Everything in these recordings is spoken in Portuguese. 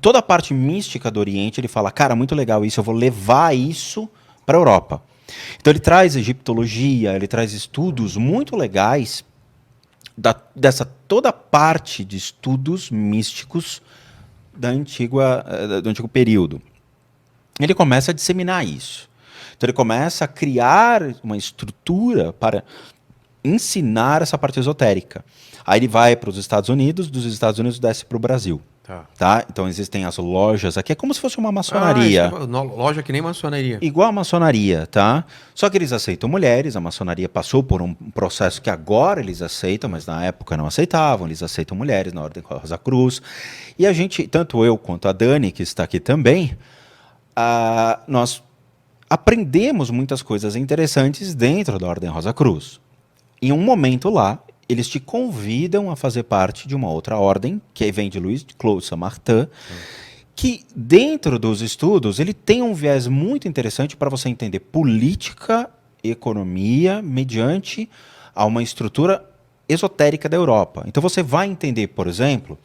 toda a parte mística do Oriente, ele fala, cara, muito legal isso, eu vou levar isso para a Europa. Então ele traz egiptologia, ele traz estudos muito legais dessa toda a parte de estudos místicos do antigo período. Ele começa a disseminar isso. Então ele começa a criar uma estrutura para ensinar essa parte esotérica. Aí ele vai para os Estados Unidos, dos Estados Unidos desce para o Brasil. Tá? Então existem as lojas aqui, é como se fosse uma maçonaria. Loja que nem maçonaria. Igual a maçonaria, tá? Só que eles aceitam mulheres, a maçonaria passou por um processo que agora eles aceitam, mas na época não aceitavam, eles aceitam mulheres na Ordem Rosa Cruz. E a gente, tanto eu quanto a Dani, que está aqui também, nós aprendemos muitas coisas interessantes dentro da Ordem Rosa Cruz. Em um momento lá, eles te convidam a fazer parte de uma outra ordem, que vem de Louis de Claude Saint-Martin, que dentro dos estudos ele tem um viés muito interessante para você entender política, economia, mediante a uma estrutura esotérica da Europa. Então você vai entender, por exemplo,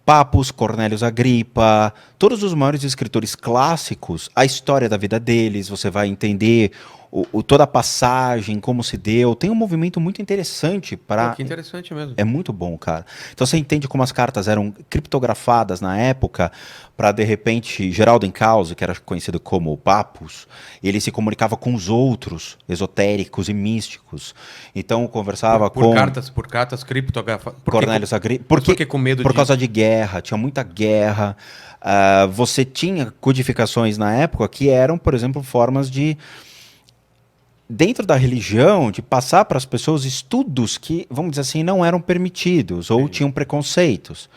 Papos, Cornélios Agripa, todos os maiores escritores clássicos, a história da vida deles, você vai entender toda a passagem, como se deu. Tem um movimento muito interessante para... Que interessante mesmo. É muito bom, cara. Então você entende como as cartas eram criptografadas na época para, de repente, Geraldo Encausse, que era conhecido como Papos, ele se comunicava com os outros esotéricos e místicos. Então conversava com... Por cartas criptografadas. Cornélios Agripa. Porque com medo por causa de guerra, tinha muita guerra. Você tinha codificações na época que eram, por exemplo, formas de... dentro da religião, de passar para as pessoas estudos que, vamos dizer assim, não eram permitidos ou tinham preconceitos.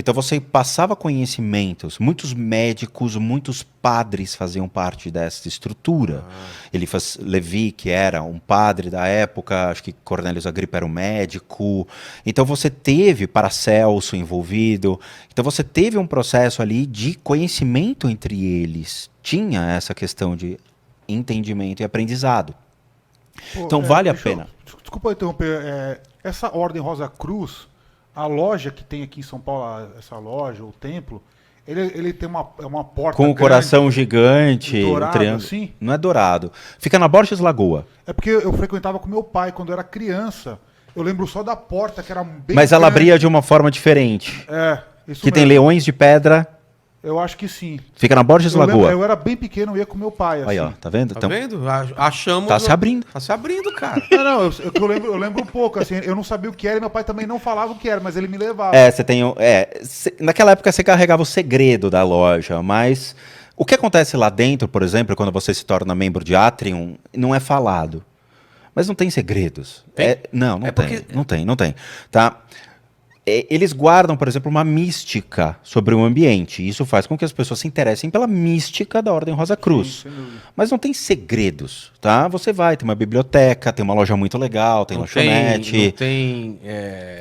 Então você passava conhecimentos, muitos médicos, muitos padres faziam parte dessa estrutura. Eliphas Levi, que era um padre da época, acho que Cornélios Agripa era um médico. Então você teve Paracelso envolvido. Então você teve um processo ali de conhecimento entre eles. Tinha essa questão de entendimento e aprendizado. Então vale a pena. Desculpa interromper. Essa Ordem Rosa Cruz, a loja que tem aqui em São Paulo, essa loja, o templo, ele tem uma porta com o coração gigante, dourado, assim? Não é dourado. Fica na Borges Lagoa. É porque eu frequentava com meu pai quando eu era criança. Eu lembro só da porta, que era bem Mas ela grande. abria de uma forma diferente. Isso que mesmo. tem leões de pedra. Eu acho que sim. Fica na Borges Lagoa. Eu era bem pequeno, eu ia com meu pai. Assim. Aí, ó, tá vendo? Tá vendo? Achamos. Tá se abrindo. Tá se abrindo, cara. Não, eu lembro um pouco, assim, eu não sabia o que era e meu pai também não falava o que era, mas ele me levava. Você tem. Naquela época você carregava o segredo da loja, mas o que acontece lá dentro, por exemplo, quando você se torna membro de Atrium, não é falado. Mas não tem segredos. Não tem. Não tem. Tá? Eles guardam, por exemplo, uma mística sobre o ambiente. Isso faz com que as pessoas se interessem pela mística da Ordem Rosa Cruz. Mas não tem segredos, tá? Você vai, tem uma biblioteca, tem uma loja muito legal, tem lanchonete. Não tem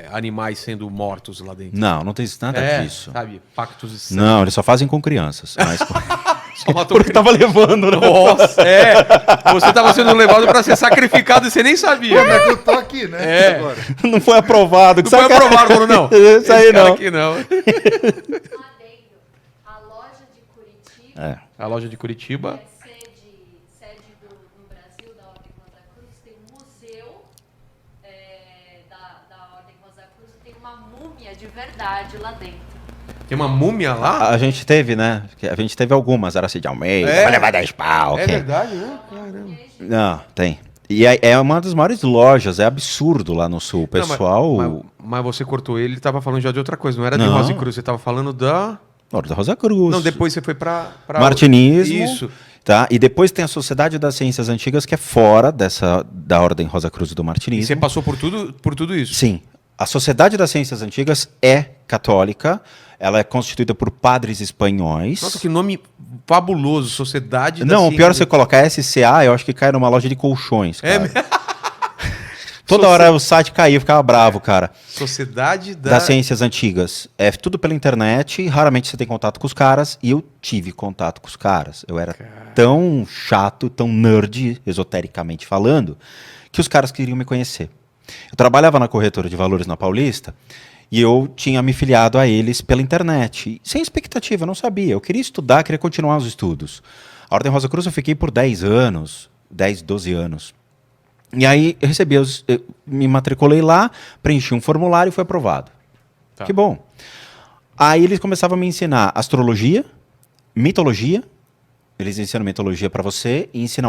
animais sendo mortos lá dentro. Não tem nada disso. Sabe, pactos de sangue. Não, eles só fazem com crianças. Mas... Só matou porque tava levando, né? Nossa, você tava sendo levado para ser sacrificado e você nem sabia. Mas eu tô aqui, né? Agora. Não foi aprovado. Não foi aprovado, falou, não. Isso aí não. Aqui não. A loja de Curitiba. A loja de Curitiba. Sede no Brasil da Ordem Rosa Cruz, tem um museu da Ordem Rosa Cruz e tem uma múmia de verdade lá dentro. Tem uma múmia lá? A gente teve, né? A gente teve algumas. Aracy de Almeida, vai levar 10 pau. É verdade, né? Caramba. Não, tem. E é uma das maiores lojas, é absurdo lá no sul. O pessoal... Mas você cortou ele tava falando já de outra coisa, não era de Rosa Cruz, você tava falando da... Ordem Rosa Cruz. Não, depois você foi pra Martinismo. Isso. Tá? E depois tem a Sociedade das Ciências Antigas, que é fora da Ordem Rosa Cruz e do Martinismo. E você passou por tudo isso? Sim. A Sociedade das Ciências Antigas é católica, ela é constituída por padres espanhóis. Nossa, que nome fabuloso, Sociedade das Não, Ciências... o pior é você colocar SCA, eu acho que cai numa loja de colchões, cara. Toda hora o site caía, eu ficava bravo, cara. Sociedade das Ciências Antigas. É tudo pela internet, raramente você tem contato com os caras, e eu tive contato com os caras. Eu era tão chato, tão nerd, esotericamente falando, que os caras queriam me conhecer. Eu trabalhava na corretora de valores na Paulista, E eu tinha me filiado a eles pela internet. Sem expectativa, eu não sabia. Eu queria estudar, queria continuar os estudos. A Ordem Rosa Cruz eu fiquei por 10 anos, 10, 12 anos. E aí eu recebi, eu me matriculei lá, preenchi um formulário e fui aprovado. Tá. Que bom. Aí eles começavam a me ensinar astrologia, mitologia. Eles ensinam mitologia para você e ensinam